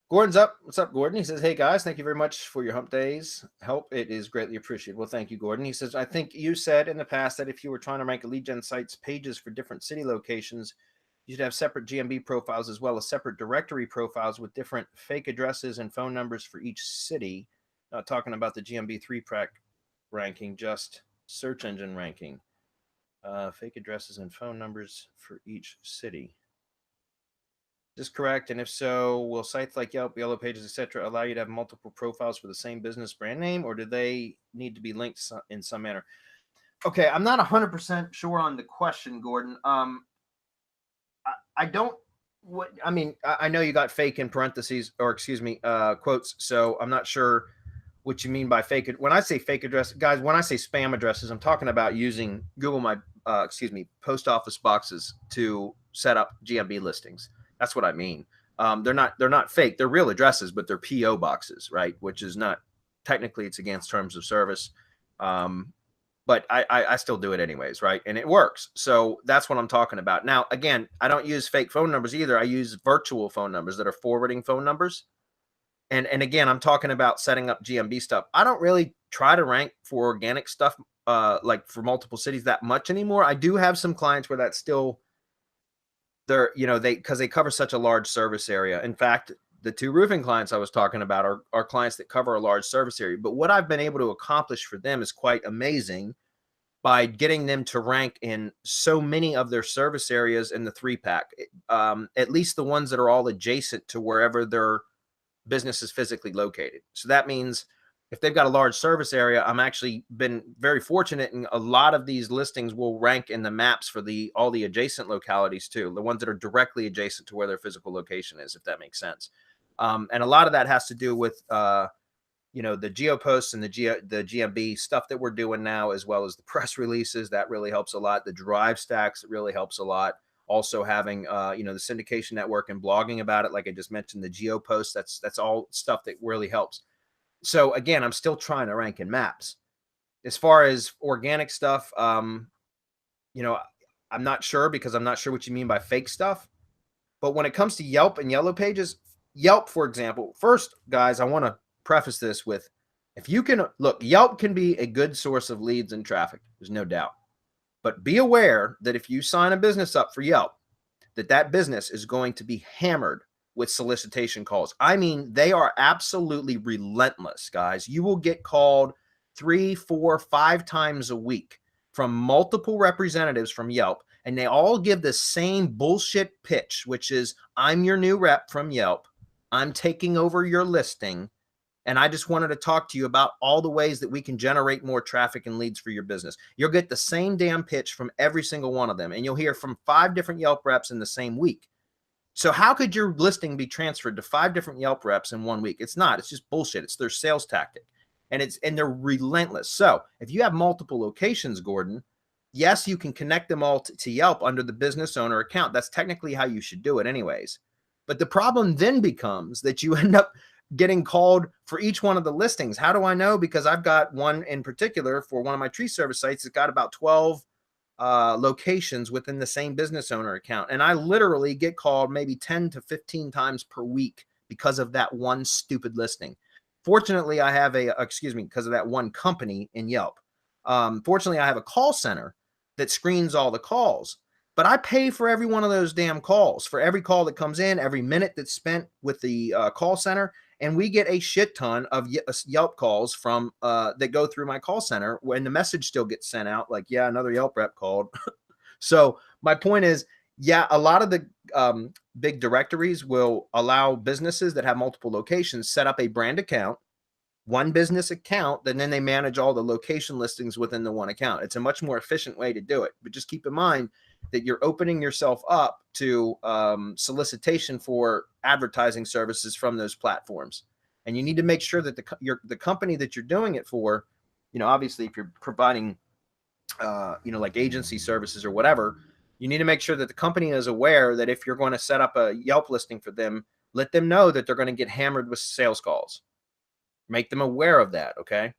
Gordon's up. What's up, Gordon? He says, "Hey guys, thank you very much for your Hump Days help. It is greatly appreciated." Well, thank you, Gordon. He says, "I think you said in the past that if you were trying to rank a lead gen site's pages for different city locations, you should have separate GMB profiles as well as separate directory profiles with different fake addresses and phone numbers for each city. Not talking about the GMB three prac ranking, just search engine ranking. Fake addresses and phone numbers for each city." Is this correct? And if so, will sites like Yelp, Yellow Pages, etc., allow you to have multiple profiles for the same business brand name, or do they need to be linked in some manner? Okay, I'm not 100% sure on the question, Gordon. I don't. What I mean, I know you got fake in parentheses, or excuse me, quotes. So I'm not sure what you mean by fake. When I say fake address, guys, when I say spam addresses, I'm talking about using Google My, post office boxes to set up GMB listings. That's what I mean. They're not fake. They're real addresses, but they're PO boxes, right? Which is not technically, it's against terms of service. But I still do it anyways, right? And it works. So that's what I'm talking about. Now, again, I don't use fake phone numbers either. I use virtual phone numbers that are forwarding phone numbers. And again, I'm talking about setting up GMB stuff. I don't really try to rank for organic stuff, like for multiple cities that much anymore. I do have some clients where that's still because they cover such a large service area. In fact, the two roofing clients I was talking about are clients that cover a large service area. But what I've been able to accomplish for them is quite amazing by getting them to rank in so many of their service areas in the three pack, at least the ones that are all adjacent to wherever their business is physically located. So that means if they've got a large service area, I'm actually been very fortunate, and a lot of these listings will rank in the maps for all the adjacent localities too, the ones that are directly adjacent to where their physical location is, if that makes sense. And a lot of that has to do with the geoposts and the GMB stuff that we're doing now, as well as the press releases. That really helps a lot. The drive stacks, it really helps a lot. Also having the syndication network and blogging about it, like I just mentioned, the geoposts. That's all stuff that really helps. So again, I'm still trying to rank in maps. As far as organic stuff, I'm not sure, because I'm not sure what you mean by fake stuff. But when it comes to Yelp and Yellow Pages, Yelp, for example, first, guys, I want to preface this with, if you can look, Yelp can be a good source of leads and traffic. There's no doubt. But be aware that if you sign a business up for Yelp, that business is going to be hammered with solicitation calls. I mean, they are absolutely relentless, guys. You will get called 3, 4, 5 times a week from multiple representatives from Yelp, and they all give the same bullshit pitch, which is, "I'm your new rep from Yelp. I'm taking over your listing, and I just wanted to talk to you about all the ways that we can generate more traffic and leads for your business." You'll get the same damn pitch from every single one of them, and you'll hear from 5 different Yelp reps in the same week. So how could your listing be transferred to 5 different Yelp reps in 1 week? It's not. It's just bullshit. It's their sales tactic. And they're relentless. So if you have multiple locations, Gordon, yes, you can connect them all to Yelp under the business owner account. That's technically how you should do it anyways. But the problem then becomes that you end up getting called for each one of the listings. How do I know? Because I've got one in particular for one of my tree service sites. It's got about 12 locations within the same business owner account. And I literally get called maybe 10 to 15 times per week because of that one stupid listing. Fortunately, I have because of that one company in Yelp. Fortunately, I have a call center that screens all the calls, but I pay for every one of those damn calls, for every call that comes in, every minute that's spent with the call center. And we get a shit ton of Yelp calls from that go through my call center, when the message still gets sent out like, yeah, another Yelp rep called. So my point is, yeah, a lot of the big directories will allow businesses that have multiple locations set up a brand account, one business account, and then they manage all the location listings within the one account. It's a much more efficient way to do it. But just keep in mind that you're opening yourself up to solicitation for advertising services from those platforms. And you need to make sure that the company that you're doing it for, obviously if you're providing, like agency services or whatever, you need to make sure that the company is aware that if you're going to set up a Yelp listing for them, let them know that they're going to get hammered with sales calls. Make them aware of that, okay?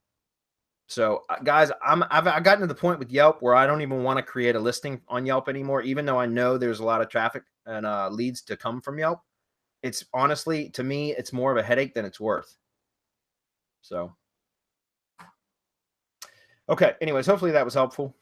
So, guys, I've gotten to the point with Yelp where I don't even want to create a listing on Yelp anymore, even though I know there's a lot of traffic and leads to come from Yelp. it's honestly, to me, it's more of a headache than it's worth. So, okay. Anyways, hopefully that was helpful.